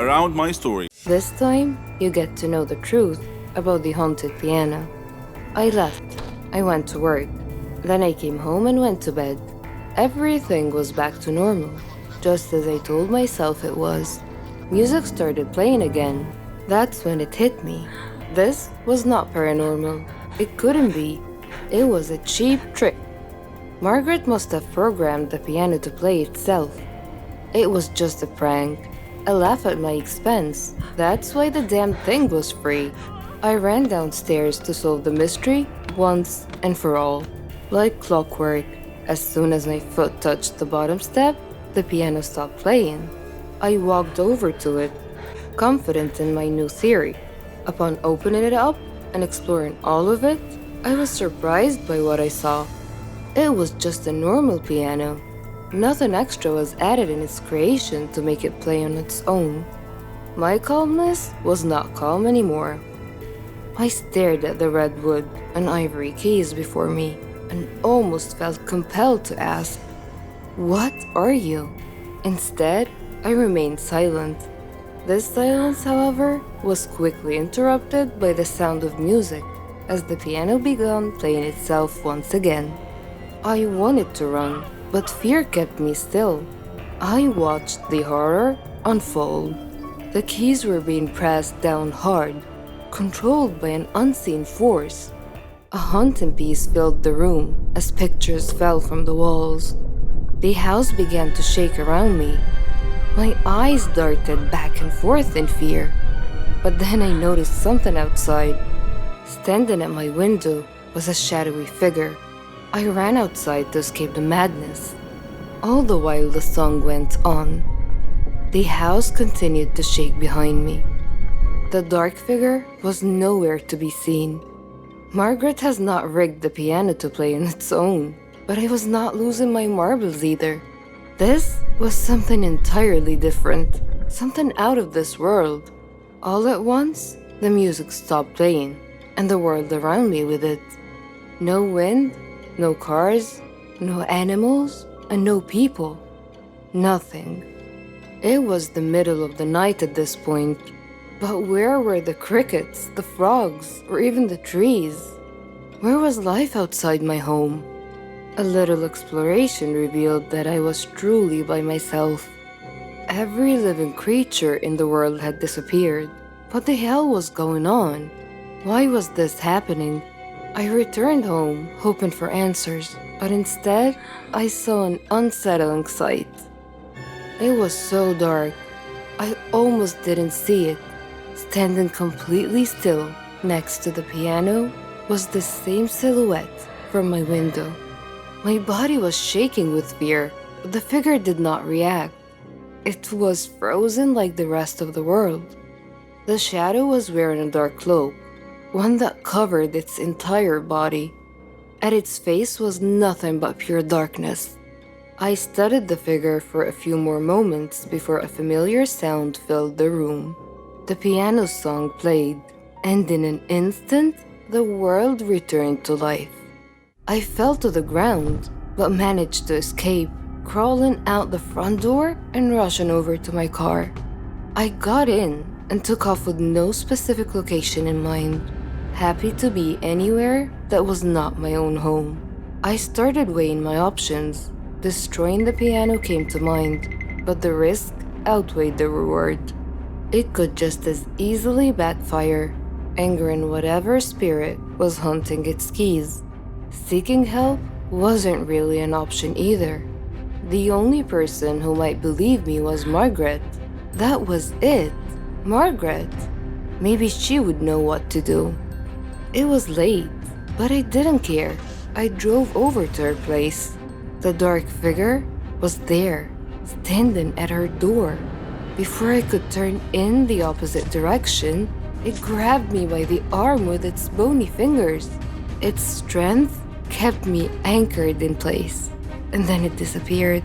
around my story. This time, you get to know the truth about the haunted piano. I left. I went to work. Then I came home and went to bed. Everything was back to normal, just as I told myself it was. Music started playing again. That's when it hit me. This was not paranormal. It couldn't be. It was a cheap trick. Margaret must have programmed the piano to play itself. It was just a prank. A laugh at my expense. That's why the damn thing was free. I ran downstairs to solve the mystery once and for all. Like clockwork, as soon as my foot touched the bottom step, the piano stopped playing. I walked over to it, confident in my new theory. Upon opening it up and exploring all of it, I was surprised by what I saw. It was just a normal piano. Nothing extra was added in its creation to make it play on its own. My calmness was not calm anymore. I stared at the red wood and ivory keys before me and almost felt compelled to ask, "What are you?" Instead, I remained silent. This silence, however, was quickly interrupted by the sound of music as the piano began playing itself once again. I wanted to run, but fear kept me still. I watched the horror unfold. The keys were being pressed down hard, controlled by an unseen force. A haunting peace filled the room as pictures fell from the walls. The house began to shake around me. My eyes darted back and forth in fear. But then I noticed something outside. Standing at my window was a shadowy figure. I ran outside to escape the madness. All the while the song went on. The house continued to shake behind me. The dark figure was nowhere to be seen. Margaret has not rigged the piano to play on its own, but I was not losing my marbles either. This was something entirely different, something out of this world. All at once, the music stopped playing, and the world around me with it. No wind, no cars, no animals, and no people. Nothing. It was the middle of the night at this point, but where were the crickets, the frogs, or even the trees? Where was life outside my home? A little exploration revealed that I was truly by myself. Every living creature in the world had disappeared. What the hell was going on? Why was this happening? I returned home, hoping for answers, but instead, I saw an unsettling sight. It was so dark, I almost didn't see it. Standing completely still next to the piano was the same silhouette from my window. My body was shaking with fear, but the figure did not react. It was frozen like the rest of the world. The shadow was wearing a dark cloak, one that covered its entire body. At its face was nothing but pure darkness. I studied the figure for a few more moments before a familiar sound filled the room. The piano song played, and in an instant, the world returned to life. I fell to the ground, but managed to escape, crawling out the front door and rushing over to my car. I got in and took off with no specific location in mind, happy to be anywhere that was not my own home. I started weighing my options. Destroying the piano came to mind, but the risk outweighed the reward. It could just as easily backfire, angering whatever spirit was hunting its keys. Seeking help wasn't really an option either. The only person who might believe me was Margaret. That was it. Margaret. Maybe she would know what to do. It was late, but I didn't care. I drove over to her place. The dark figure was there, standing at her door. Before I could turn in the opposite direction, it grabbed me by the arm with its bony fingers. Its strength kept me anchored in place, and then it disappeared.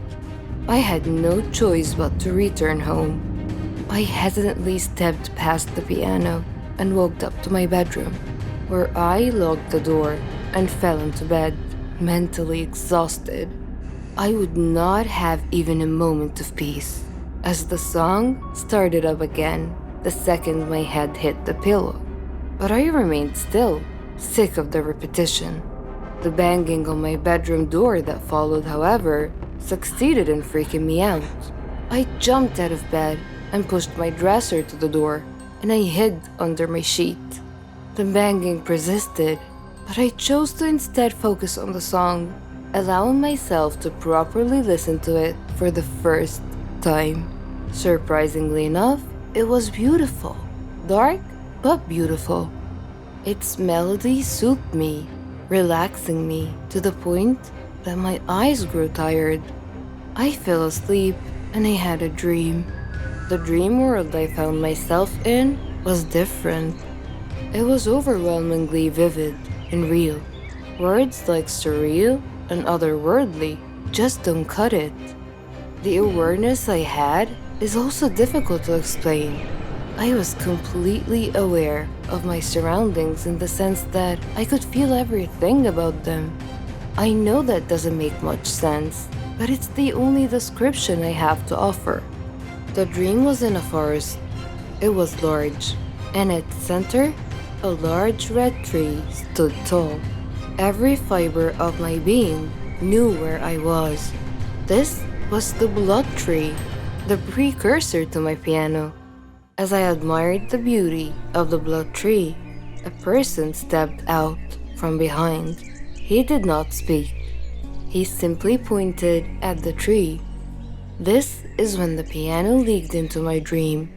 I had no choice but to return home. I hesitantly stepped past the piano and walked up to my bedroom, where I locked the door and fell into bed, mentally exhausted. I would not have even a moment of peace. as the song started up again the second my head hit the pillow. But I remained still, sick of the repetition. The banging on my bedroom door that followed, however, succeeded in freaking me out. I jumped out of bed and pushed my dresser to the door, and I hid under my sheet. The banging persisted, but I chose to instead focus on the song, allowing myself to properly listen to it for the first time. Surprisingly enough, it was beautiful. Dark, but beautiful. Its melody soothed me, relaxing me to the point that my eyes grew tired. I fell asleep and I had a dream. The dream world I found myself in was different. It was overwhelmingly vivid and real. Words like surreal and otherworldly just don't cut it. The awareness I had is also difficult to explain. I was completely aware of my surroundings in the sense that I could feel everything about them. I know that doesn't make much sense, but it's the only description I have to offer. The dream was in a forest. It was large, and at its center, a large red tree stood tall. Every fiber of my being knew where I was. This was the blood tree, the precursor to my piano. As I admired the beauty of the blood tree, a person stepped out from behind. He did not speak. He simply pointed at the tree. This is when the piano leaked into my dream.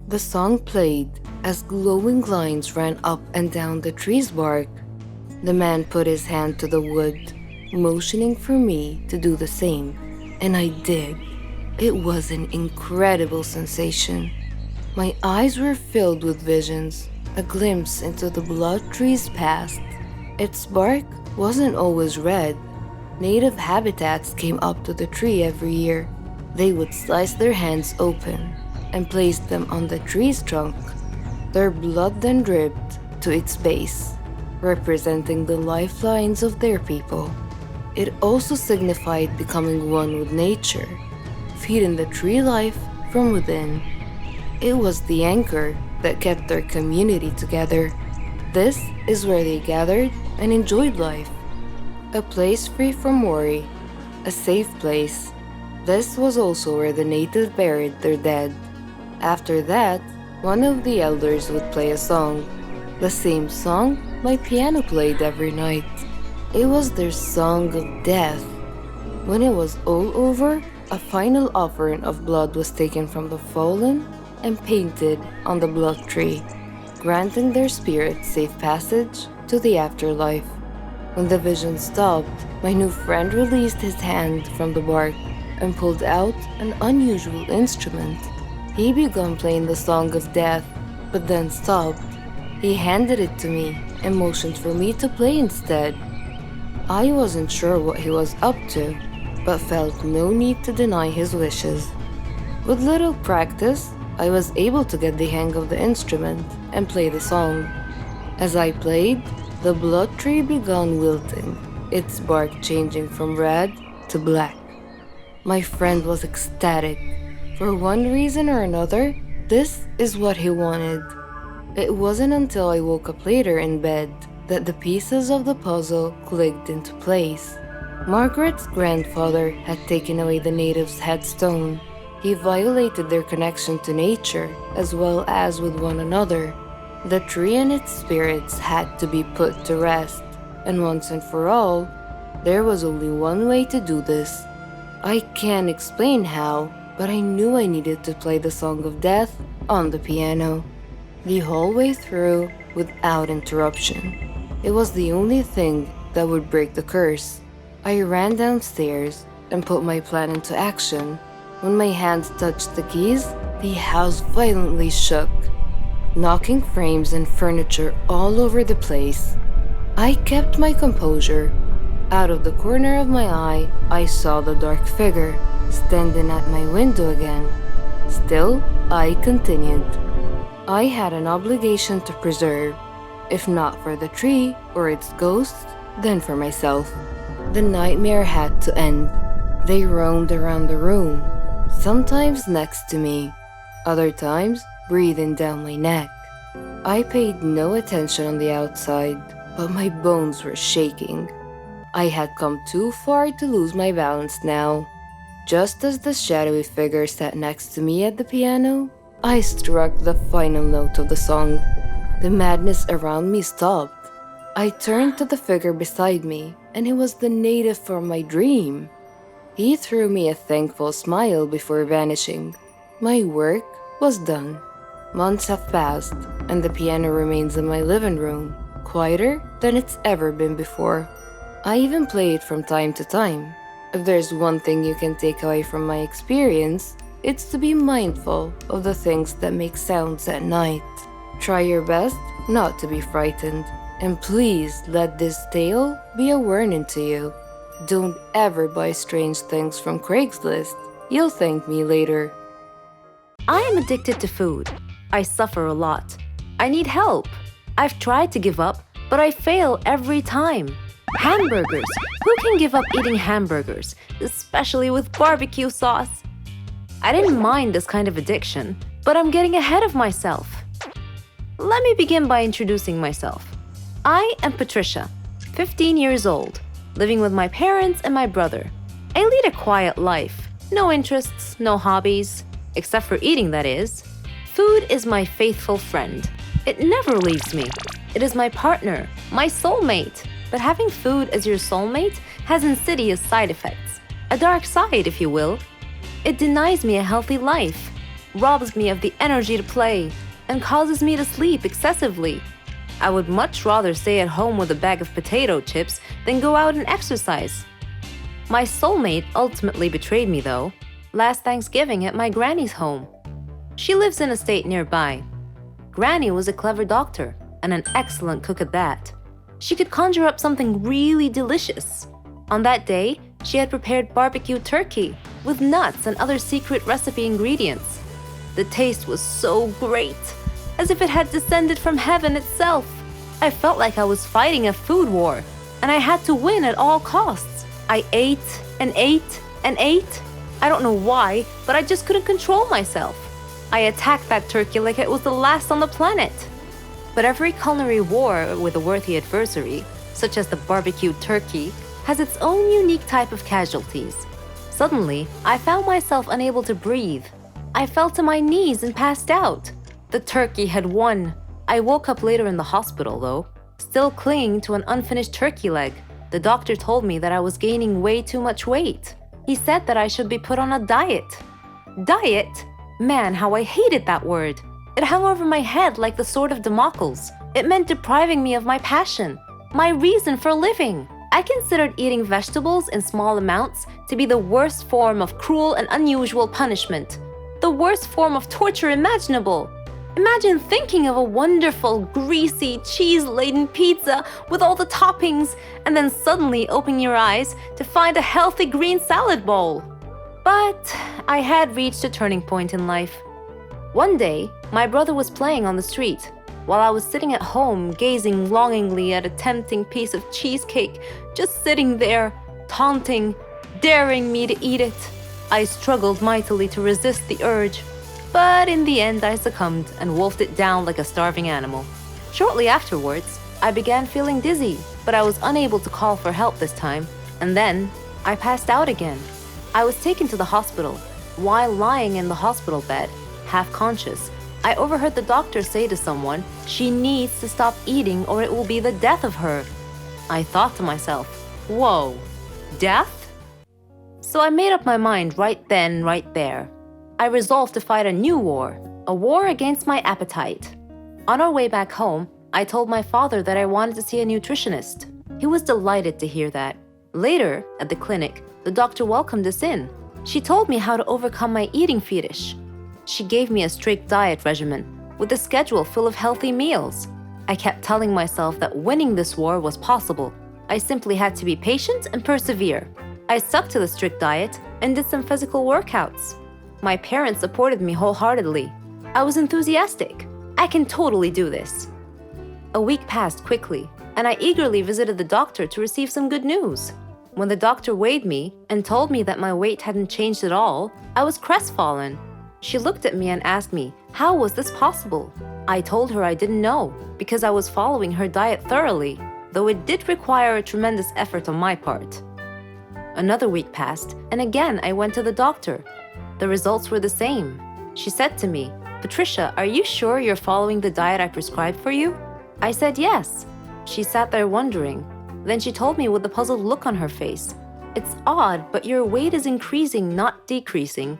The song played as glowing lines ran up and down the tree's bark. The man put his hand to the wood, motioning for me to do the same, and I did. It was an incredible sensation. My eyes were filled with visions, a glimpse into the blood tree's past. Its bark wasn't always red. Native habitats came up to the tree every year. They would slice their hands open and place them on the tree's trunk. Their blood then dripped to its base, representing the lifelines of their people. It also signified becoming one with nature, feeding the tree life from within. It was the anchor that kept their community together. This is where they gathered and enjoyed life. A place free from worry, a safe place. This was also where the natives buried their dead. After that, one of the elders would play a song, the same song my piano played every night. It was their song of death. When it was all over, a final offering of blood was taken from the fallen and painted on the blood tree, granting their spirits safe passage to the afterlife. When the vision stopped, my new friend released his hand from the bark and pulled out an unusual instrument. He began playing the song of death, but then stopped. He handed it to me and motioned for me to play instead. I wasn't sure what he was up to, but felt no need to deny his wishes. With little practice, I was able to get the hang of the instrument and play the song. As I played, the blood tree began wilting, its bark changing from red to black. My friend was ecstatic. For one reason or another, this is what he wanted. It wasn't until I woke up later in bed that the pieces of the puzzle clicked into place. Margaret's grandfather had taken away the natives' headstone. He violated their connection to nature as well as with one another. The tree and its spirits had to be put to rest, and once and for all, there was only one way to do this. I can't explain how, but I knew I needed to play the Song of Death on the piano, the whole way through without interruption. It was the only thing that would break the curse. I ran downstairs and put my plan into action. When my hands touched the keys, the house violently shook, knocking frames and furniture all over the place. I kept my composure. Out of the corner of my eye, I saw the dark figure standing at my window again. Still, I continued. I had an obligation to preserve, if not for the tree or its ghost, then for myself. The nightmare had to end. They roamed around the room, sometimes next to me, other times breathing down my neck. I paid no attention on the outside, but my bones were shaking. I had come too far to lose my balance now. Just as the shadowy figure sat next to me at the piano, I struck the final note of the song. The madness around me stopped. I turned to the figure beside me, and it was the native from my dream. He threw me a thankful smile before vanishing. My work was done. Months have passed, and the piano remains in my living room, quieter than it's ever been before. I even play it from time to time. If there's one thing you can take away from my experience, it's to be mindful of the things that make sounds at night. Try your best not to be frightened, and please let this tale be a warning to you. Don't ever buy strange things from Craigslist. You'll thank me later. I am addicted to food. I suffer a lot. I need help. I've tried to give up, but I fail every time. Hamburgers. Who can give up eating hamburgers, especially with barbecue sauce? I didn't mind this kind of addiction, but I'm getting ahead of myself. Let me begin by introducing myself. I am Patricia, 15 years old, living with my parents and my brother. I lead a quiet life. No interests, no hobbies, except for eating, that is. Food is my faithful friend. It never leaves me. It is my partner, my soulmate. But having food as your soulmate has insidious side effects. A dark side, if you will. It denies me a healthy life, robs me of the energy to play, and causes me to sleep excessively. I would much rather stay at home with a bag of potato chips than go out and exercise. My soulmate ultimately betrayed me, though, last Thanksgiving at my granny's home. She lives in a state nearby. Granny was a clever doctor and an excellent cook at that. She could conjure up something really delicious. On that day, she had prepared barbecue turkey with nuts and other secret recipe ingredients. The taste was so great, as if it had descended from heaven itself. I felt like I was fighting a food war, and I had to win at all costs. I ate and ate and ate. I don't know why, but I just couldn't control myself. I attacked that turkey like it was the last on the planet. But every culinary war with a worthy adversary, such as the barbecued turkey, has its own unique type of casualties. Suddenly, I found myself unable to breathe. I fell to my knees and passed out. The turkey had won. I woke up later in the hospital, though, still clinging to an unfinished turkey leg. The doctor told me that I was gaining way too much weight. He said that I should be put on a diet. Diet? Man, how I hated that word. It hung over my head like the sword of Damocles. It meant depriving me of my passion, my reason for living. I considered eating vegetables in small amounts to be the worst form of cruel and unusual punishment, the worst form of torture imaginable. Imagine thinking of a wonderful, greasy, cheese-laden pizza with all the toppings and then suddenly opening your eyes to find a healthy green salad bowl. But I had reached a turning point in life. One day, my brother was playing on the street, while I was sitting at home gazing longingly at a tempting piece of cheesecake, just sitting there, taunting, daring me to eat it. I struggled mightily to resist the urge, but in the end I succumbed and wolfed it down like a starving animal. Shortly afterwards, I began feeling dizzy, but I was unable to call for help this time, and then I passed out again. I was taken to the hospital. While lying in the hospital bed, half conscious, I overheard the doctor say to someone, "She needs to stop eating or it will be the death of her." I thought to myself, whoa, death? So I made up my mind right then, right there. I resolved to fight a new war, a war against my appetite. On our way back home, I told my father that I wanted to see a nutritionist. He was delighted to hear that. Later, at the clinic, the doctor welcomed us in. She told me how to overcome my eating fetish. She gave me a strict diet regimen with a schedule full of healthy meals. I kept telling myself that winning this war was possible. I simply had to be patient and persevere. I stuck to the strict diet and did some physical workouts. My parents supported me wholeheartedly. I was enthusiastic. I can totally do this. A week passed quickly, and I eagerly visited the doctor to receive some good news. When the doctor weighed me and told me that my weight hadn't changed at all, I was crestfallen. She looked at me and asked me, how was this possible? I told her I didn't know because I was following her diet thoroughly, though it did require a tremendous effort on my part. Another week passed, and again I went to the doctor. The results were the same. She said to me, Patricia, are you sure you're following the diet I prescribed for you? I said yes. She sat there wondering. Then she told me with a puzzled look on her face, it's odd, but your weight is increasing, not decreasing.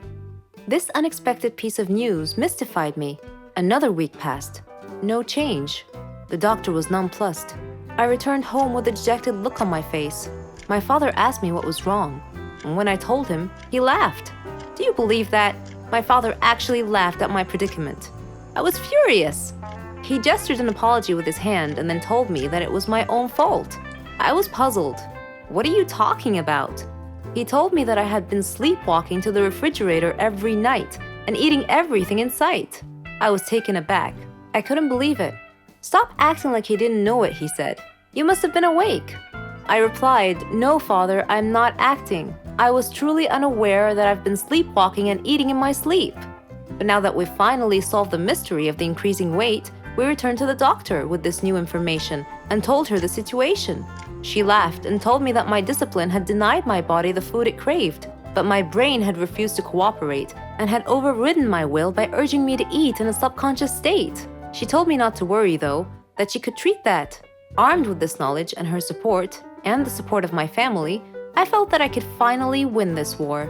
This unexpected piece of news mystified me. Another week passed. No change. The doctor was nonplussed. I returned home with a dejected look on my face. My father asked me what was wrong, and when I told him, he laughed. Do you believe that? My father actually laughed at my predicament. I was furious. He gestured an apology with his hand and then told me that it was my own fault. I was puzzled. What are you talking about? He told me that I had been sleepwalking to the refrigerator every night and eating everything in sight. I was taken aback. I couldn't believe it. Stop acting like you didn't know it, he said. You must have been awake. I replied, no, father, I'm not acting. I was truly unaware that I've been sleepwalking and eating in my sleep. But now that we've finally solved the mystery of the increasing weight, we returned to the doctor with this new information and told her the situation. She laughed and told me that my discipline had denied my body the food it craved, but my brain had refused to cooperate and had overridden my will by urging me to eat in a subconscious state. She told me not to worry, though, that she could treat that. Armed with this knowledge and her support, and the support of my family, I felt that I could finally win this war.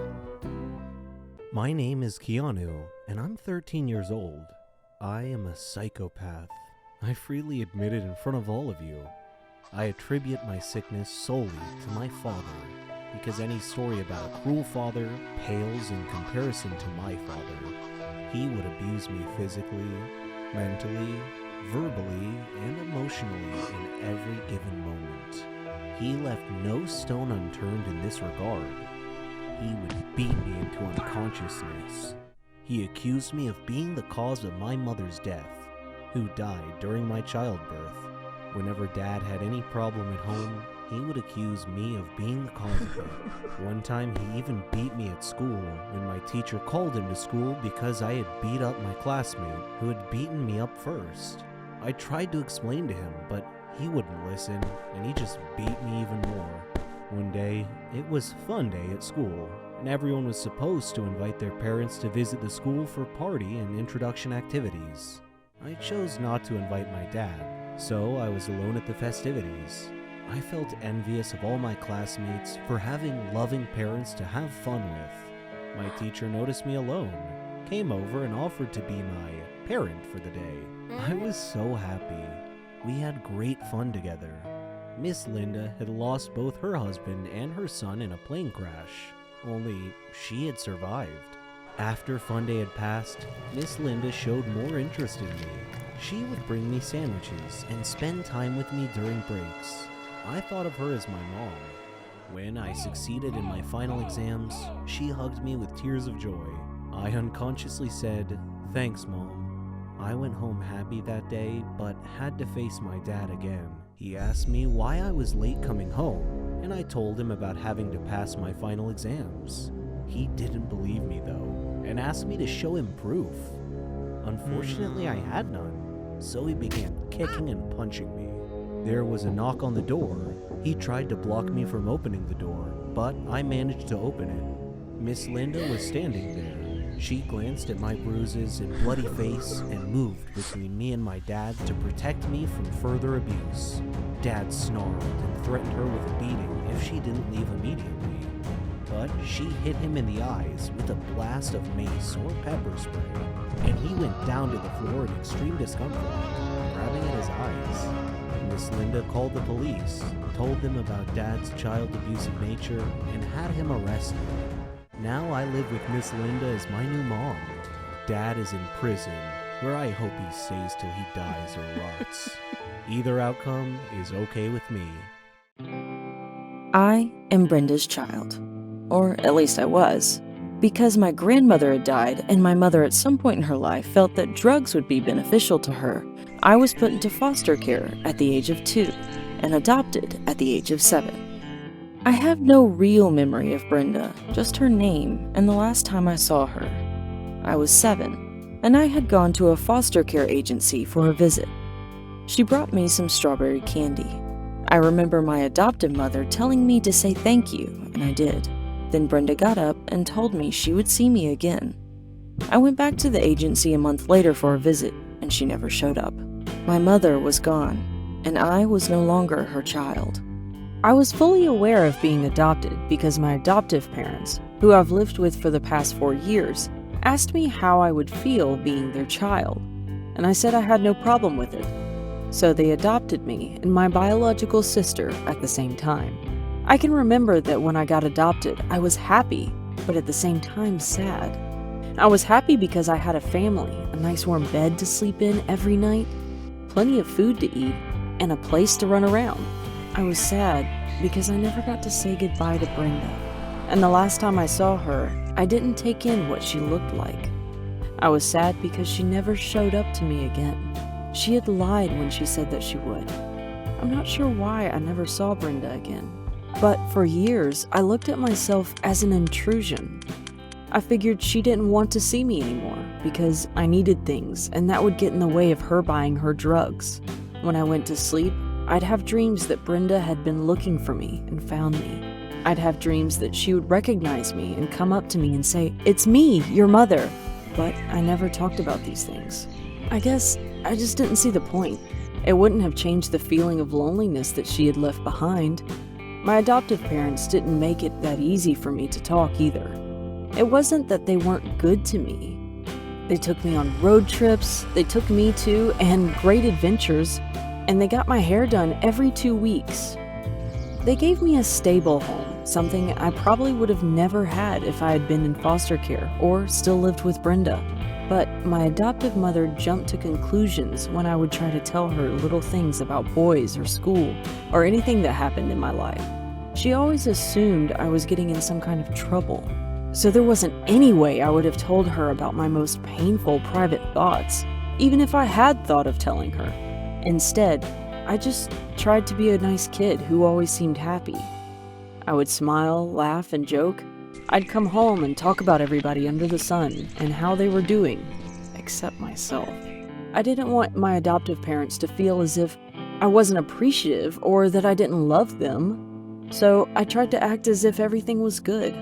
My name is Keanu, and I'm 13 years old. I am a psychopath. I freely admit it in front of all of you. I attribute my sickness solely to my father, because any story about a cruel father pales in comparison to my father. He would abuse me physically, mentally, verbally, and emotionally in every given moment. He left no stone unturned in this regard. He would beat me into unconsciousness. He accused me of being the cause of my mother's death, who died during my childbirth. Whenever Dad had any problem at home, he would accuse me of being the cause of it. One time he even beat me at school when my teacher called him to school because I had beat up my classmate who had beaten me up first. I tried to explain to him, but he wouldn't listen, and he just beat me even more. One day, it was fun day at school, and everyone was supposed to invite their parents to visit the school for party and introduction activities. I chose not to invite my dad, so I was alone at the festivities. I felt envious of all my classmates for having loving parents to have fun with. My teacher noticed me alone, came over and offered to be my parent for the day. I was so happy. We had great fun together. Miss Linda had lost both her husband and her son in a plane crash, only she had survived. After fun day had passed, Miss Linda showed more interest in me. She would bring me sandwiches and spend time with me during breaks. I thought of her as my mom. When I succeeded in my final exams, she hugged me with tears of joy. I unconsciously said, "Thanks, Mom." I went home happy that day, but had to face my dad again. He asked me why I was late coming home, and I told him about having to pass my final exams. He didn't believe me though, and asked me to show him proof. Unfortunately, I had none, so he began kicking and punching me. There was a knock on the door. He tried to block me from opening the door, but I managed to open it. Miss Linda was standing there. She glanced at my bruises and bloody face and moved between me and my dad to protect me from further abuse. Dad snarled and threatened her with a beating if she didn't leave immediately. But she hit him in the eyes with a blast of mace or pepper spray, and he went down to the floor in extreme discomfort, grabbing at his eyes. Miss Linda called the police, told them about Dad's child abusive nature, and had him arrested. Now I live with Miss Linda as my new mom. Dad is in prison, where I hope he stays till he dies or rots. Either outcome is okay with me. I am Brenda's child. Or at least I was. Because my grandmother had died and my mother at some point in her life felt that drugs would be beneficial to her, I was put into foster care at the age of 2 and adopted at the age of 7. I have no real memory of Brenda, just her name and the last time I saw her. I was 7, and I had gone to a foster care agency for a visit. She brought me some strawberry candy. I remember my adoptive mother telling me to say thank you, and I did. Then Brenda got up and told me she would see me again. I went back to the agency a month later for a visit, and she never showed up. My mother was gone, and I was no longer her child. I was fully aware of being adopted because my adoptive parents, who I've lived with for the past 4 years, asked me how I would feel being their child, and I said I had no problem with it. So they adopted me and my biological sister at the same time. I can remember that when I got adopted, I was happy, but at the same time sad. I was happy because I had a family, a nice warm bed to sleep in every night, plenty of food to eat, and a place to run around. I was sad because I never got to say goodbye to Brenda, and the last time I saw her, I didn't take in what she looked like. I was sad because she never showed up to me again. She had lied when she said that she would. I'm not sure why I never saw Brenda again, but for years I looked at myself as an intrusion. I figured she didn't want to see me anymore because I needed things and that would get in the way of her buying her drugs. When I went to sleep, I'd have dreams that Brenda had been looking for me and found me. I'd have dreams that she would recognize me and come up to me and say, "It's me, your mother." But I never talked about these things. I guess I just didn't see the point. It wouldn't have changed the feeling of loneliness that she had left behind. My adoptive parents didn't make it that easy for me to talk either. It wasn't that they weren't good to me. They took me on road trips, they took me to, and great adventures, and they got my hair done every 2 weeks. They gave me a stable home, something I probably would have never had if I had been in foster care or still lived with Brenda. But my adoptive mother jumped to conclusions when I would try to tell her little things about boys or school or anything that happened in my life. She always assumed I was getting in some kind of trouble. So there wasn't any way I would have told her about my most painful private thoughts, even if I had thought of telling her. Instead, I just tried to be a nice kid who always seemed happy. I would smile, laugh, and joke. I'd come home and talk about everybody under the sun and how they were doing, except myself. I didn't want my adoptive parents to feel as if I wasn't appreciative or that I didn't love them, so I tried to act as if everything was good.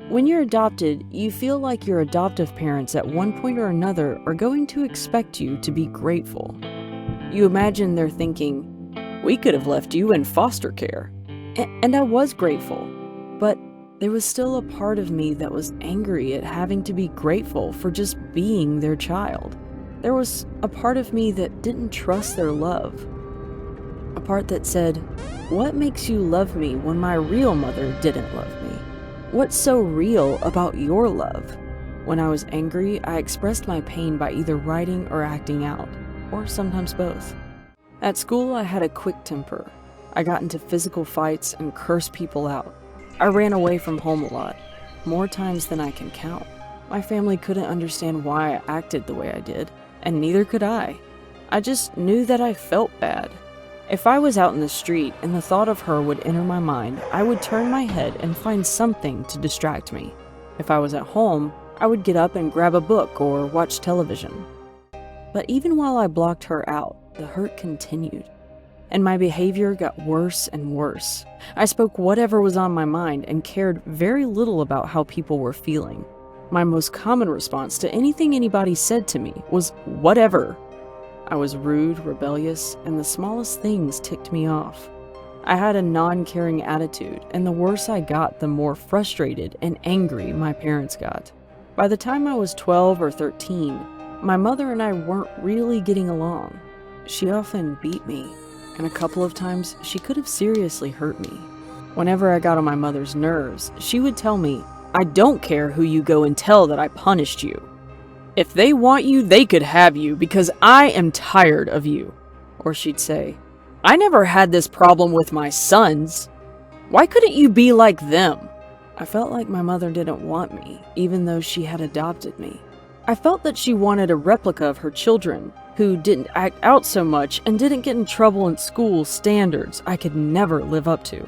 When you're adopted, you feel like your adoptive parents at one point or another are going to expect you to be grateful. You imagine they're thinking, "We could have left you in foster care." And I was grateful, but there was still a part of me that was angry at having to be grateful for just being their child. There was a part of me that didn't trust their love. A part that said, "What makes you love me when my real mother didn't love me? What's so real about your love?" When I was angry, I expressed my pain by either writing or acting out, or sometimes both. At school, I had a quick temper. I got into physical fights and cursed people out. I ran away from home a lot, more times than I can count. My family couldn't understand why I acted the way I did, and neither could I. I just knew that I felt bad. If I was out in the street and the thought of her would enter my mind, I would turn my head and find something to distract me. If I was at home, I would get up and grab a book or watch television. But even while I blocked her out, the hurt continued, and my behavior got worse and worse. I spoke whatever was on my mind and cared very little about how people were feeling. My most common response to anything anybody said to me was, "Whatever." I was rude, rebellious, and the smallest things ticked me off. I had a non-caring attitude, and the worse I got, the more frustrated and angry my parents got. By the time I was 12 or 13, my mother and I weren't really getting along. She often beat me, and a couple of times she could have seriously hurt me. Whenever I got on my mother's nerves, she would tell me, "I don't care who you go and tell that I punished you. If they want you, they could have you because I am tired of you." Or she'd say, "I never had this problem with my sons. Why couldn't you be like them?" I felt like my mother didn't want me, even though she had adopted me. I felt that she wanted a replica of her children, who didn't act out so much and didn't get in trouble in school standards I could never live up to.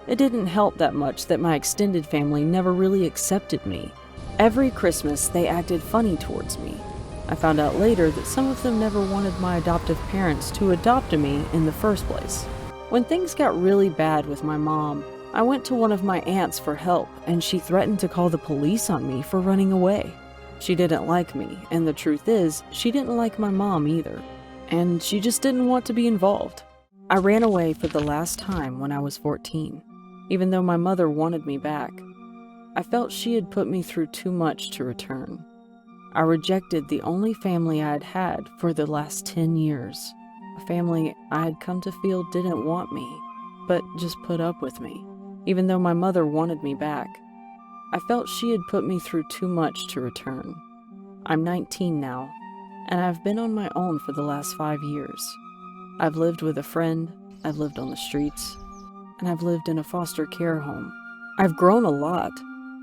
It didn't help that much that my extended family never really accepted me. Every Christmas, they acted funny towards me. I found out later that some of them never wanted my adoptive parents to adopt me in the first place. When things got really bad with my mom, I went to one of my aunts for help, and she threatened to call the police on me for running away. She didn't like me, and the truth is, she didn't like my mom either, and she just didn't want to be involved. I ran away for the last time when I was 14, even though my mother wanted me back. I felt she had put me through too much to return. I rejected the only family I had had for the last 10 years, a family I had come to feel didn't want me, but just put up with me, even though my mother wanted me back. I felt she had put me through too much to return. I'm 19 now, and I've been on my own for the last 5 years. I've lived with a friend, I've lived on the streets, and I've lived in a foster care home. I've grown a lot,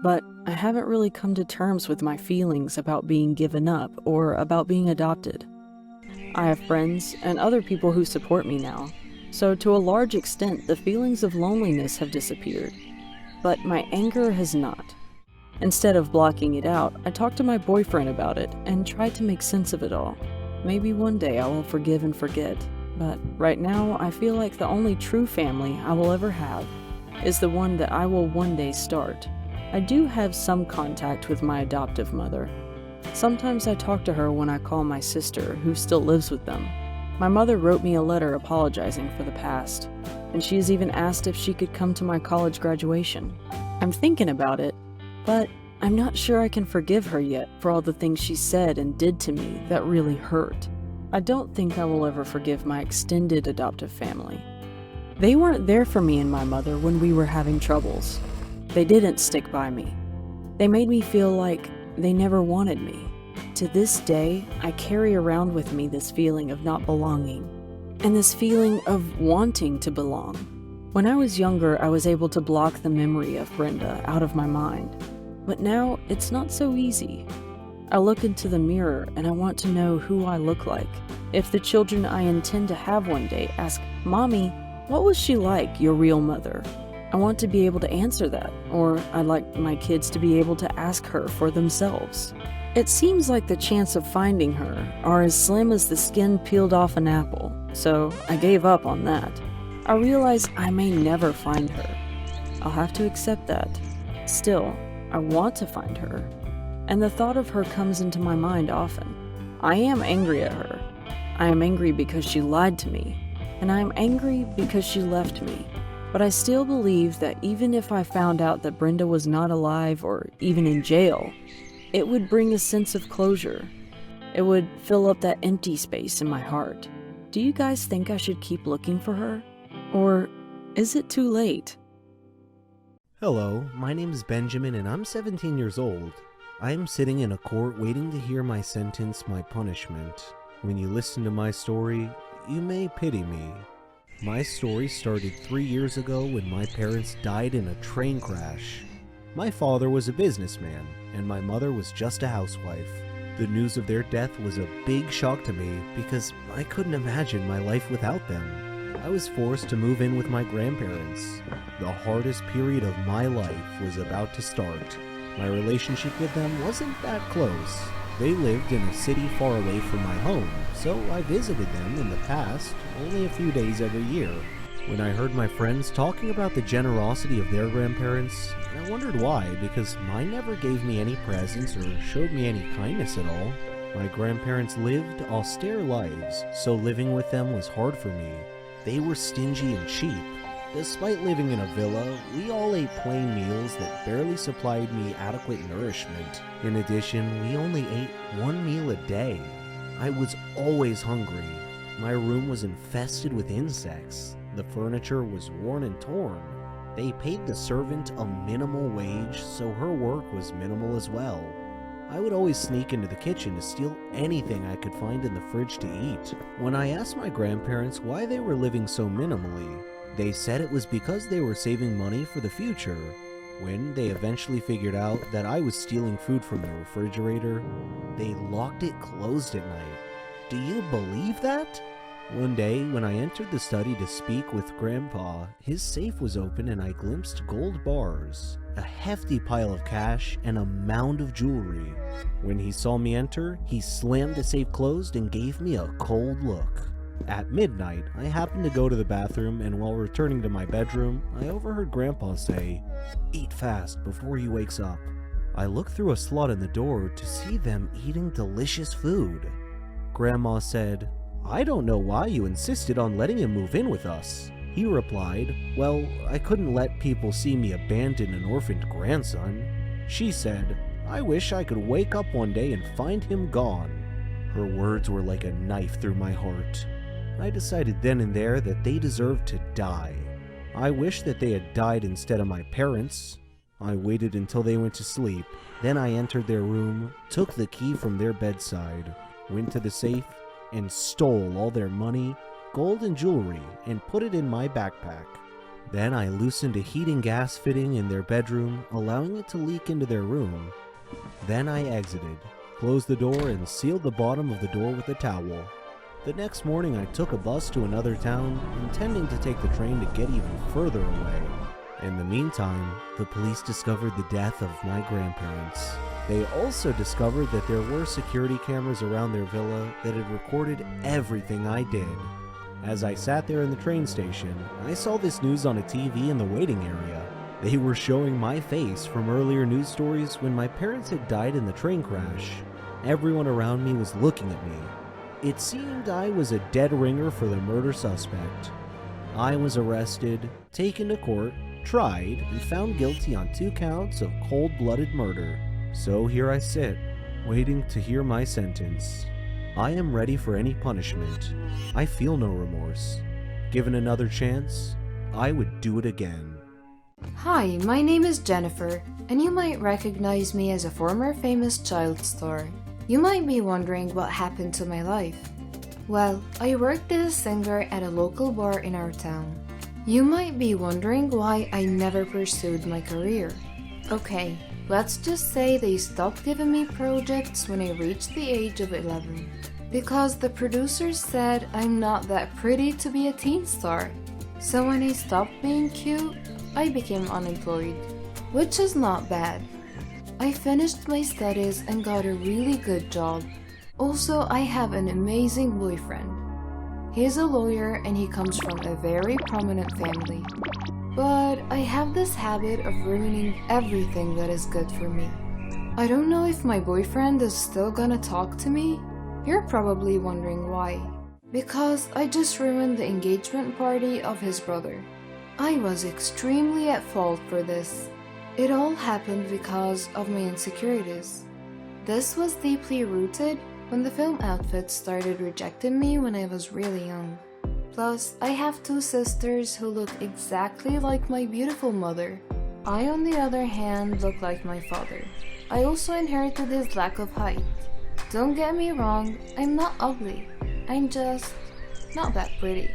but I haven't really come to terms with my feelings about being given up or about being adopted. I have friends and other people who support me now, so to a large extent the feelings of loneliness have disappeared, but my anger has not. Instead of blocking it out, I talked to my boyfriend about it and tried to make sense of it all. Maybe one day I will forgive and forget, but right now I feel like the only true family I will ever have is the one that I will one day start. I do have some contact with my adoptive mother. Sometimes I talk to her when I call my sister, who still lives with them. My mother wrote me a letter apologizing for the past, and she has even asked if she could come to my college graduation. I'm thinking about it, but I'm not sure I can forgive her yet for all the things she said and did to me that really hurt. I don't think I will ever forgive my extended adoptive family. They weren't there for me and my mother when we were having troubles. They didn't stick by me. They made me feel like they never wanted me. To this day, I carry around with me this feeling of not belonging, and this feeling of wanting to belong. When I was younger, I was able to block the memory of Brenda out of my mind, but now it's not so easy. I look into the mirror and I want to know who I look like. If the children I intend to have one day ask, "Mommy, what was she like, your real mother?" I want to be able to answer that, or I'd like my kids to be able to ask her for themselves. It seems like the chance of finding her are as slim as the skin peeled off an apple, so I gave up on that. I realize I may never find her. I'll have to accept that. Still, I want to find her, and the thought of her comes into my mind often. I am angry at her. I am angry because she lied to me, and I am angry because she left me. But I still believe that even if I found out that Brenda was not alive or even in jail, it would bring a sense of closure. It would fill up that empty space in my heart. Do you guys think I should keep looking for her? Or is it too late? Hello, my name is Benjamin and I'm 17 years old. I am sitting in a court waiting to hear my sentence, my punishment. When you listen to my story, you may pity me. My story started 3 years ago when my parents died in a train crash. My father was a businessman, and my mother was just a housewife. The news of their death was a big shock to me because I couldn't imagine my life without them. I was forced to move in with my grandparents. The hardest period of my life was about to start. My relationship with them wasn't that close. They lived in a city far away from my home, so I visited them in the past, only a few days every year. When I heard my friends talking about the generosity of their grandparents, I wondered why, because mine never gave me any presents or showed me any kindness at all. My grandparents lived austere lives, so living with them was hard for me. They were stingy and cheap. Despite living in a villa, we all ate plain meals that barely supplied me adequate nourishment. In addition, we only ate one meal a day. I was always hungry. My room was infested with insects. The furniture was worn and torn. They paid the servant a minimal wage, so her work was minimal as well. I would always sneak into the kitchen to steal anything I could find in the fridge to eat. When I asked my grandparents why they were living so minimally, they said it was because they were saving money for the future. When they eventually figured out that I was stealing food from the refrigerator, they locked it closed at night. Do you believe that? One day, when I entered the study to speak with Grandpa, his safe was open and I glimpsed gold bars, a hefty pile of cash, and a mound of jewelry. When he saw me enter, he slammed the safe closed and gave me a cold look. At midnight, I happened to go to the bathroom, and while returning to my bedroom, I overheard Grandpa say, "Eat fast before he wakes up." I looked through a slot in the door to see them eating delicious food. Grandma said, "I don't know why you insisted on letting him move in with us." He replied, "Well, I couldn't let people see me abandon an orphaned grandson." She said, "I wish I could wake up one day and find him gone." Her words were like a knife through my heart. I decided then and there that they deserved to die. I wished that they had died instead of my parents. I waited until they went to sleep. Then I entered their room, took the key from their bedside, went to the safe, and stole all their money, gold and jewelry, and put it in my backpack. Then I loosened a heating gas fitting in their bedroom, allowing it to leak into their room. Then I exited, closed the door, and sealed the bottom of the door with a towel. The next morning I took a bus to another town, intending to take the train to get even further away. In the meantime, the police discovered the death of my grandparents. They also discovered that there were security cameras around their villa that had recorded everything I did. As I sat there in the train station, I saw this news on a TV in the waiting area. They were showing my face from earlier news stories when my parents had died in the train crash. Everyone around me was looking at me. It seemed I was a dead ringer for the murder suspect. I was arrested, taken to court, tried, and found guilty on 2 counts of cold-blooded murder. So here I sit, waiting to hear my sentence. I am ready for any punishment. I feel no remorse. Given another chance, I would do it again. Hi, my name is Jennifer, and you might recognize me as a former famous child star. You might be wondering what happened to my life. Well, I worked as a singer at a local bar in our town. You might be wondering why I never pursued my career. Okay, let's just say they stopped giving me projects when I reached the age of 11. Because the producers said I'm not that pretty to be a teen star. So when I stopped being cute, I became unemployed, which is not bad. I finished my studies and got a really good job. Also, I have an amazing boyfriend. He's a lawyer and he comes from a very prominent family. But I have this habit of ruining everything that is good for me. I don't know if my boyfriend is still gonna talk to me. You're probably wondering why. Because I just ruined the engagement party of his brother. I was extremely at fault for this. It all happened because of my insecurities. This was deeply rooted when the film outfits started rejecting me when I was really young. Plus, I have 2 sisters who look exactly like my beautiful mother. I, on the other hand, look like my father. I also inherited his lack of height. Don't get me wrong, I'm not ugly. I'm just not that pretty.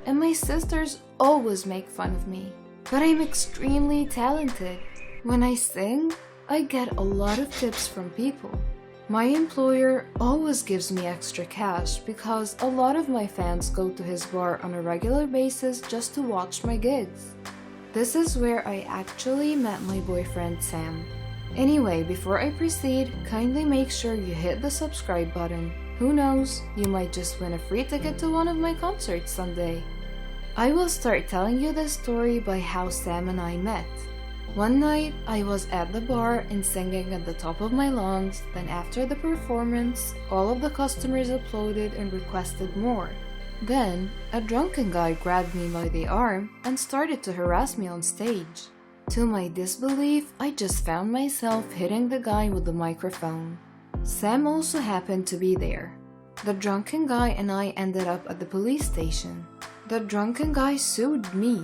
And my sisters always make fun of me. But I'm extremely talented. When I sing, I get a lot of tips from people. My employer always gives me extra cash because a lot of my fans go to his bar on a regular basis just to watch my gigs. This is where I actually met my boyfriend Sam. Anyway, before I proceed, kindly make sure you hit the subscribe button. Who knows, you might just win a free ticket to one of my concerts someday. I will start telling you this story by how Sam and I met. One night, I was at the bar and singing at the top of my lungs. Then after the performance, all of the customers applauded and requested more. Then, a drunken guy grabbed me by the arm and started to harass me on stage. To my disbelief, I just found myself hitting the guy with the microphone. Sam also happened to be there. The drunken guy and I ended up at the police station. The drunken guy sued me.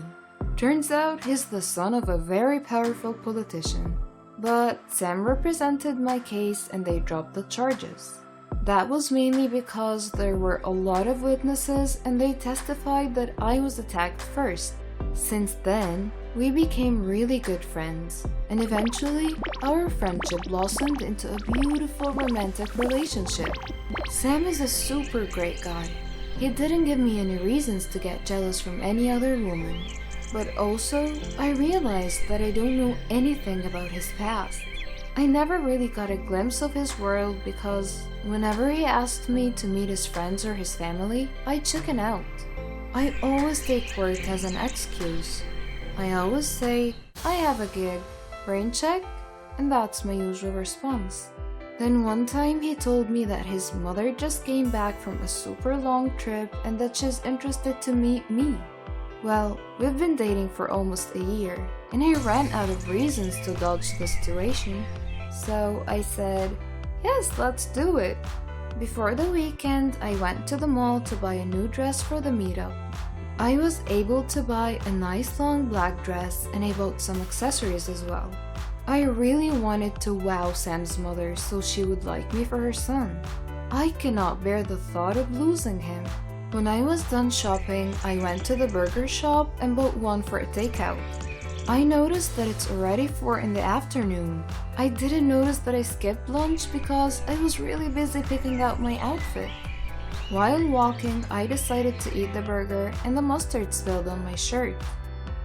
Turns out he's the son of a very powerful politician. But Sam represented my case and they dropped the charges. That was mainly because there were a lot of witnesses and they testified that I was attacked first. Since then, we became really good friends, and eventually, our friendship blossomed into a beautiful romantic relationship. Sam is a super great guy. He didn't give me any reasons to get jealous from any other woman. But also, I realized that I don't know anything about his past. I never really got a glimpse of his world because whenever he asked me to meet his friends or his family, I chicken out. I always take work as an excuse. I always say, I have a gig, brain check, and that's my usual response. Then one time he told me that his mother just came back from a super long trip and that she's interested to meet me. Well, we've been dating for almost a year, and I ran out of reasons to dodge the situation. So I said, yes, let's do it. Before the weekend, I went to the mall to buy a new dress for the meetup. I was able to buy a nice long black dress, and I bought some accessories as well. I really wanted to wow Sam's mother so she would like me for her son. I cannot bear the thought of losing him. When I was done shopping, I went to the burger shop and bought one for a takeout. I noticed that it's already 4 in the afternoon. I didn't notice that I skipped lunch because I was really busy picking out my outfit. While walking, I decided to eat the burger and the mustard spilled on my shirt.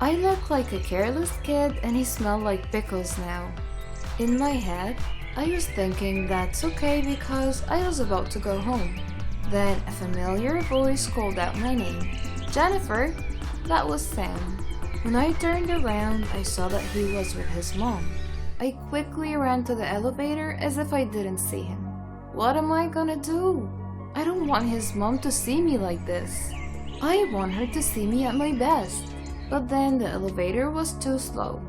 I look like a careless kid and he smelled like pickles now. In my head, I was thinking that's okay because I was about to go home. Then a familiar voice called out my name. Jennifer! That was Sam. When I turned around, I saw that he was with his mom. I quickly ran to the elevator as if I didn't see him. What am I gonna do? I don't want his mom to see me like this. I want her to see me at my best. But then the elevator was too slow.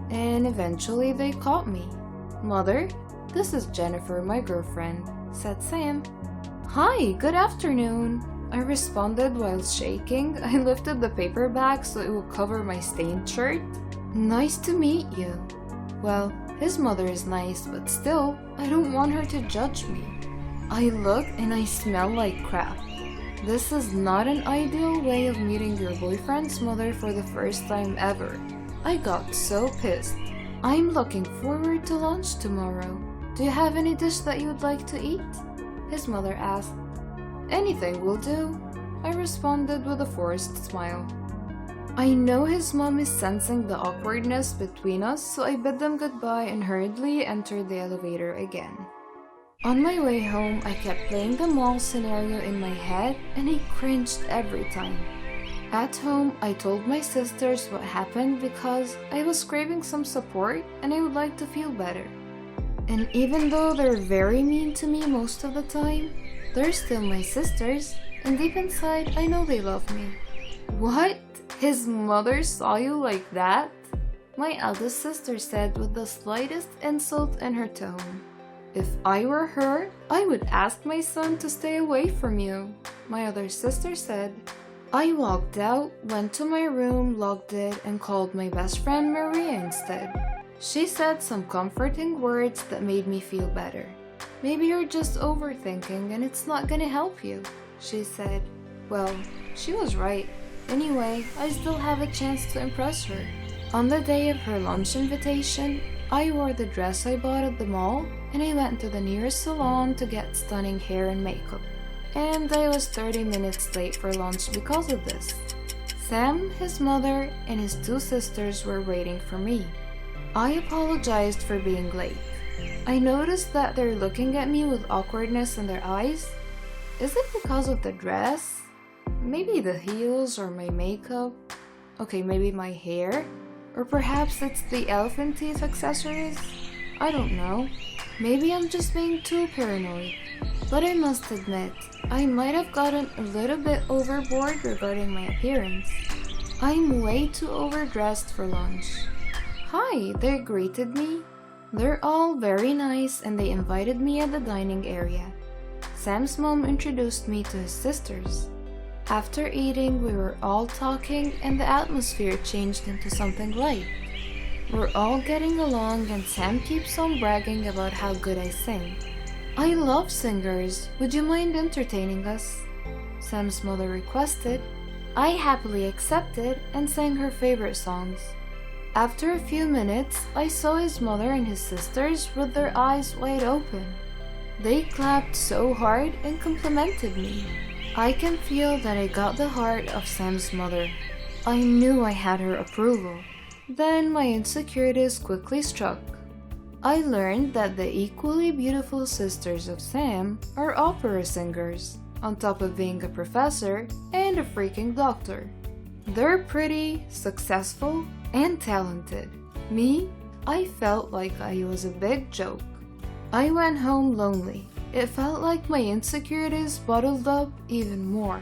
And eventually they caught me. Mother, this is Jennifer, my girlfriend, said Sam. Hi, good afternoon. I responded while shaking. I lifted the paper bag so it would cover my stained shirt. Nice to meet you. Well, his mother is nice, but still, I don't want her to judge me. I look and I smell like crap. This is not an ideal way of meeting your boyfriend's mother for the first time ever. I got so pissed. I'm looking forward to lunch tomorrow. Do you have any dish that you would like to eat? His mother asked. Anything will do, I responded with a forced smile. I know his mom is sensing the awkwardness between us, so I bid them goodbye and hurriedly entered the elevator again. On my way home, I kept playing the mall scenario in my head and I cringed every time. At home, I told my sisters what happened because I was craving some support and I would like to feel better. And even though they're very mean to me most of the time, they're still my sisters, and deep inside, I know they love me. What? His mother saw you like that? My eldest sister said with the slightest insult in her tone. If I were her, I would ask my son to stay away from you, my other sister said. I walked out, went to my room, locked it, and called my best friend Maria instead. She said some comforting words that made me feel better. Maybe you're just overthinking and it's not gonna help you, she said. Well, she was right. Anyway, I still have a chance to impress her. On the day of her lunch invitation, I wore the dress I bought at the mall and I went to the nearest salon to get stunning hair and makeup. And I was 30 minutes late for lunch because of this. Sam, his mother, and his 2 sisters were waiting for me. I apologized for being late. I noticed that they're looking at me with awkwardness in their eyes. Is it because of the dress? Maybe the heels or my makeup? Okay, maybe my hair? Or perhaps it's the elephant teeth accessories? I don't know. Maybe I'm just being too paranoid. But I must admit, I might have gotten a little bit overboard regarding my appearance. I'm way too overdressed for lunch. Hi, they greeted me. They're all very nice and they invited me at the dining area. Sam's mom introduced me to his sisters. After eating, we were all talking and the atmosphere changed into something light. We're all getting along and Sam keeps on bragging about how good I sing. I love singers. Would you mind entertaining us? Sam's mother requested. I happily accepted and sang her favorite songs. After a few minutes, I saw his mother and his sisters with their eyes wide open. They clapped so hard and complimented me. I can feel that I got the heart of Sam's mother. I knew I had her approval. Then my insecurities quickly struck. I learned that the equally beautiful sisters of Sam are opera singers, on top of being a professor and a freaking doctor. They're pretty, successful, and talented. Me, I felt like I was a big joke. I went home lonely. It felt like my insecurities bottled up even more.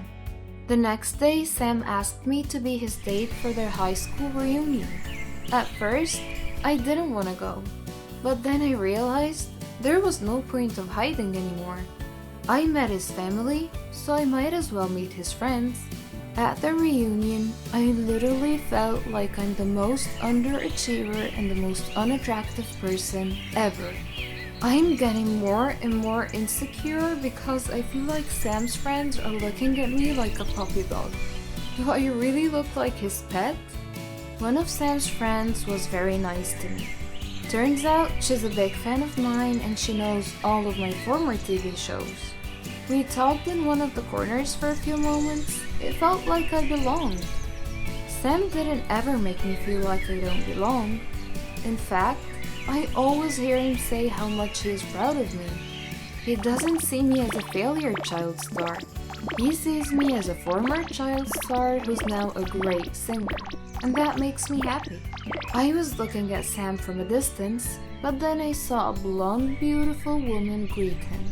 The next day, Sam asked me to be his date for their high school reunion. At first, I didn't want to go, but then I realized there was no point of hiding anymore. I met his family, so I might as well meet his friends. At the reunion, I literally felt like I'm the most underachiever and the most unattractive person ever. I'm getting more and more insecure because I feel like Sam's friends are looking at me like a puppy dog. Do I really look like his pet? One of Sam's friends was very nice to me. Turns out she's a big fan of mine and she knows all of my former TV shows. We talked in one of the corners for a few moments. It felt like I belonged. Sam didn't ever make me feel like I don't belong. In fact, I always hear him say how much he is proud of me. He doesn't see me as a failure child star. He sees me as a former child star who's now a great singer, and that makes me happy. I was looking at Sam from a distance, but then I saw a blonde, beautiful woman greet him.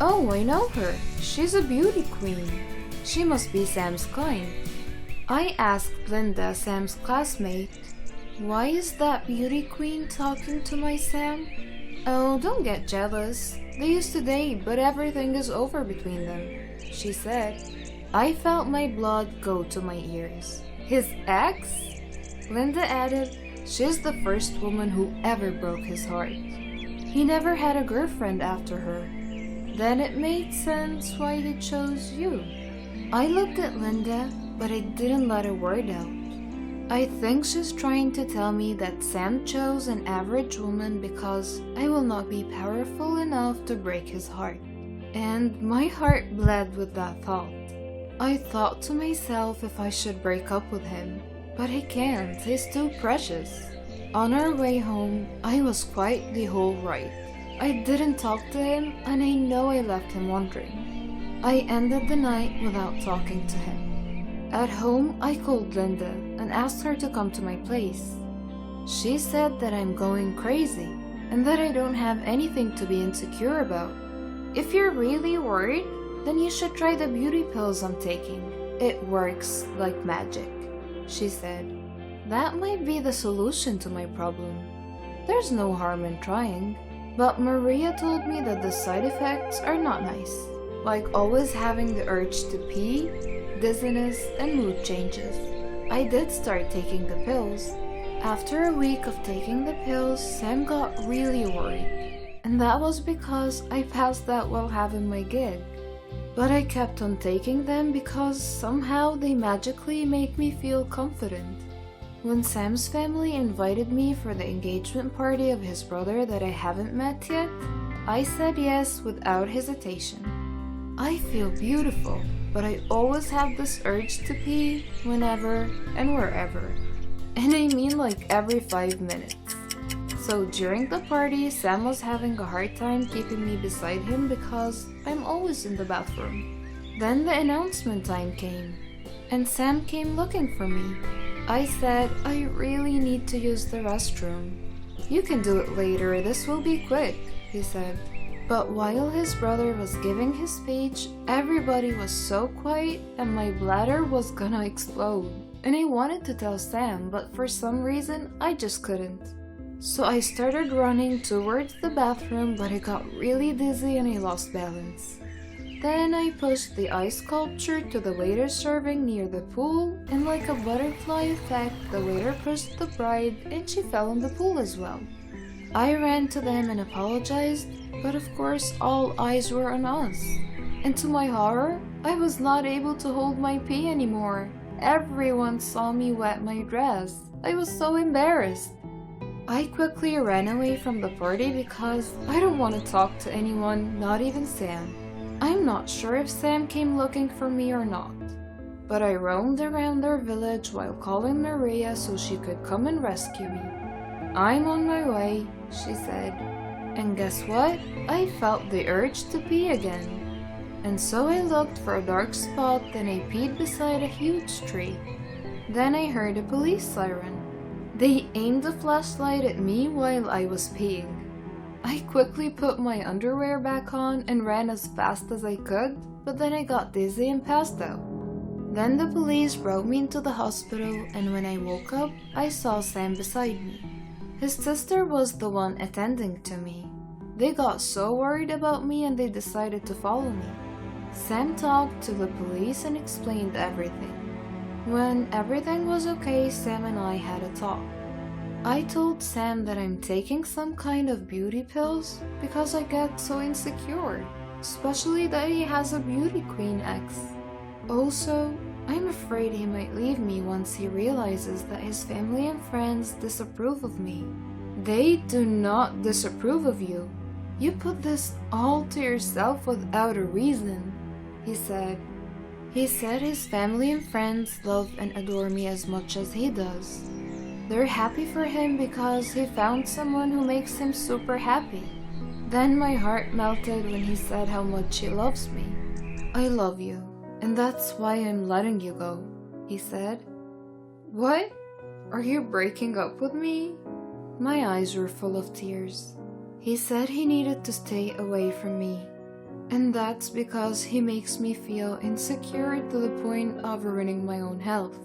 Oh, I know her. She's a beauty queen. She must be Sam's kind. I asked Linda, Sam's classmate, why is that beauty queen talking to my Sam? Oh, don't get jealous. They used to date, but everything is over between them, she said. I felt my blood go to my ears. His ex? Linda added, she's the first woman who ever broke his heart. He never had a girlfriend after her. Then it made sense why he chose you. I looked at Linda, but I didn't let a word out. I think she's trying to tell me that Sam chose an average woman because I will not be powerful enough to break his heart. And my heart bled with that thought. I thought to myself if I should break up with him, but I can't, he's too precious. On our way home, I was quite the whole right. I didn't talk to him, and I know I left him wondering. I ended the night without talking to him. At home, I called Linda and asked her to come to my place. She said that I'm going crazy and that I don't have anything to be insecure about. If you're really worried, then you should try the beauty pills I'm taking. It works like magic, she said. That might be the solution to my problem. There's no harm in trying. But Maria told me that the side effects are not nice, like always having the urge to pee, dizziness, and mood changes. I did start taking the pills. After a week of taking the pills, Sam got really worried, and that was because I passed out while having my gig. But I kept on taking them because somehow they magically make me feel confident. When Sam's family invited me for the engagement party of his brother that I haven't met yet, I said yes without hesitation. I feel beautiful, but I always have this urge to pee whenever and wherever. And I mean like every 5 minutes. So during the party, Sam was having a hard time keeping me beside him because I'm always in the bathroom. Then the announcement time came, and Sam came looking for me. I said, I really need to use the restroom. You can do it later, this will be quick, he said. But while his brother was giving his speech, everybody was so quiet and my bladder was gonna explode. And I wanted to tell Sam, but for some reason, I just couldn't. So I started running towards the bathroom, but I got really dizzy and I lost balance. Then I pushed the ice sculpture to the waiter serving near the pool, and like a butterfly effect, the waiter pushed the bride and she fell in the pool as well. I ran to them and apologized, but of course all eyes were on us. And to my horror, I was not able to hold my pee anymore. Everyone saw me wet my dress. I was so embarrassed. I quickly ran away from the party because I don't want to talk to anyone, not even Sam. I'm not sure if Sam came looking for me or not, but I roamed around their village while calling Maria so she could come and rescue me. I'm on my way, she said. And guess what? I felt the urge to pee again. And so I looked for a dark spot and I peed beside a huge tree. Then I heard a police siren. They aimed a flashlight at me while I was peeing. I quickly put my underwear back on and ran as fast as I could, but then I got dizzy and passed out. Then the police brought me into the hospital, and when I woke up, I saw Sam beside me. His sister was the one attending to me. They got so worried about me and they decided to follow me. Sam talked to the police and explained everything. When everything was okay, Sam and I had a talk. I told Sam that I'm taking some kind of beauty pills because I get so insecure, especially that he has a beauty queen ex. Also, I'm afraid he might leave me once he realizes that his family and friends disapprove of me. They do not disapprove of you. You put this all to yourself without a reason, he said. He said his family and friends love and adore me as much as he does. They're happy for him because he found someone who makes him super happy. Then my heart melted when he said how much he loves me. I love you, and that's why I'm letting you go, he said. What? Are you breaking up with me? My eyes were full of tears. He said he needed to stay away from me. And that's because he makes me feel insecure to the point of ruining my own health.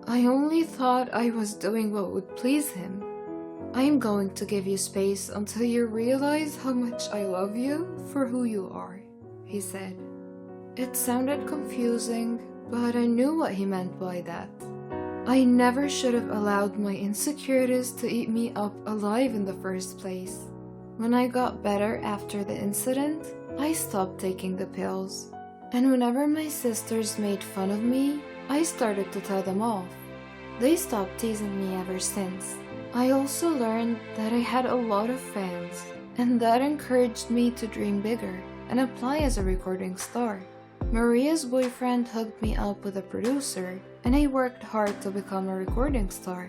I only thought I was doing what would please him. I am going to give you space until you realize how much I love you for who you are, he said. It sounded confusing, but I knew what he meant by that. I never should have allowed my insecurities to eat me up alive in the first place. When I got better after the incident, I stopped taking the pills. And whenever my sisters made fun of me, I started to tell them off. They stopped teasing me ever since. I also learned that I had a lot of fans, and that encouraged me to dream bigger and apply as a recording star. Maria's boyfriend hooked me up with a producer, and I worked hard to become a recording star.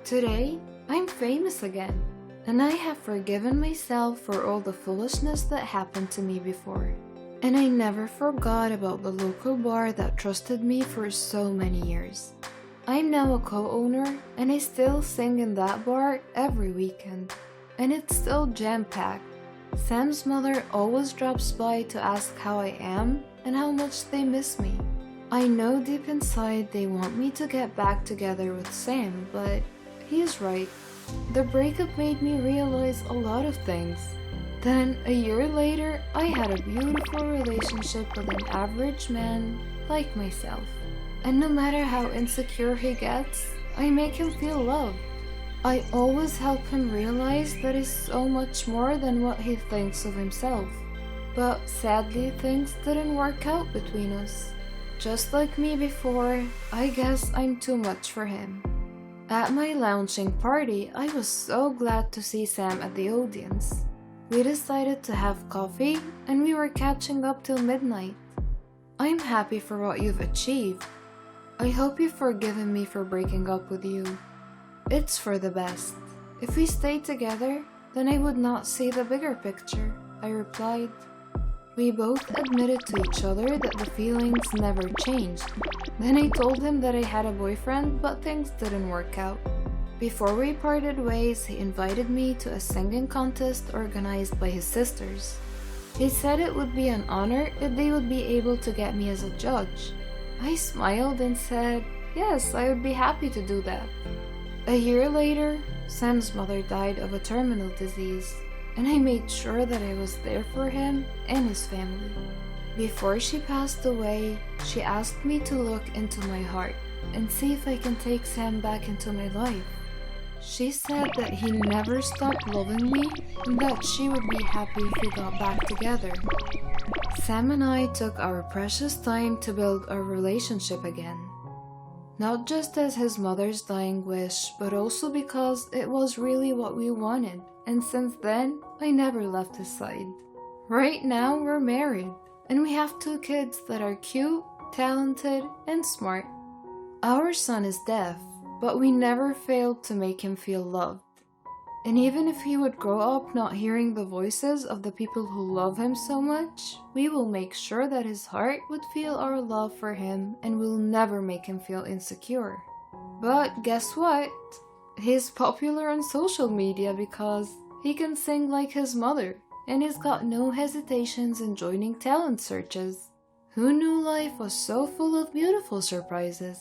Today, I'm famous again, and I have forgiven myself for all the foolishness that happened to me before. And I never forgot about the local bar that trusted me for so many years. I'm now a co-owner, and I still sing in that bar every weekend. And it's still jam-packed. Sam's mother always drops by to ask how I am and how much they miss me. I know deep inside they want me to get back together with Sam, but he is right. The breakup made me realize a lot of things. Then, a year later, I had a beautiful relationship with an average man like myself. And no matter how insecure he gets, I make him feel loved. I always help him realize that he's so much more than what he thinks of himself. But sadly, things didn't work out between us. Just like me before, I guess I'm too much for him. At my launching party, I was so glad to see Sam at the audience. We decided to have coffee, and we were catching up till midnight. I'm happy for what you've achieved. I hope you've forgiven me for breaking up with you. It's for the best. If we stayed together, then I would not see the bigger picture, I replied. We both admitted to each other that the feelings never changed. Then I told him that I had a boyfriend, but things didn't work out. Before we parted ways, he invited me to a singing contest organized by his sisters. He said it would be an honor if they would be able to get me as a judge. I smiled and said, yes, I would be happy to do that. A year later, Sam's mother died of a terminal disease, and I made sure that I was there for him and his family. Before she passed away, she asked me to look into my heart and see if I can take Sam back into my life. She said that he never stopped loving me and that she would be happy if we got back together. Sam and I took our precious time to build our relationship again. Not just as his mother's dying wish, but also because it was really what we wanted, and since then, I never left his side. Right now, we're married, And we have 2 kids that are cute, talented, and smart. Our son is deaf, but we never failed to make him feel loved. And even if he would grow up not hearing the voices of the people who love him so much, we will make sure that his heart would feel our love for him and will never make him feel insecure. But guess what? He's popular on social media because he can sing like his mother, and he's got no hesitations in joining talent searches. Who knew life was so full of beautiful surprises?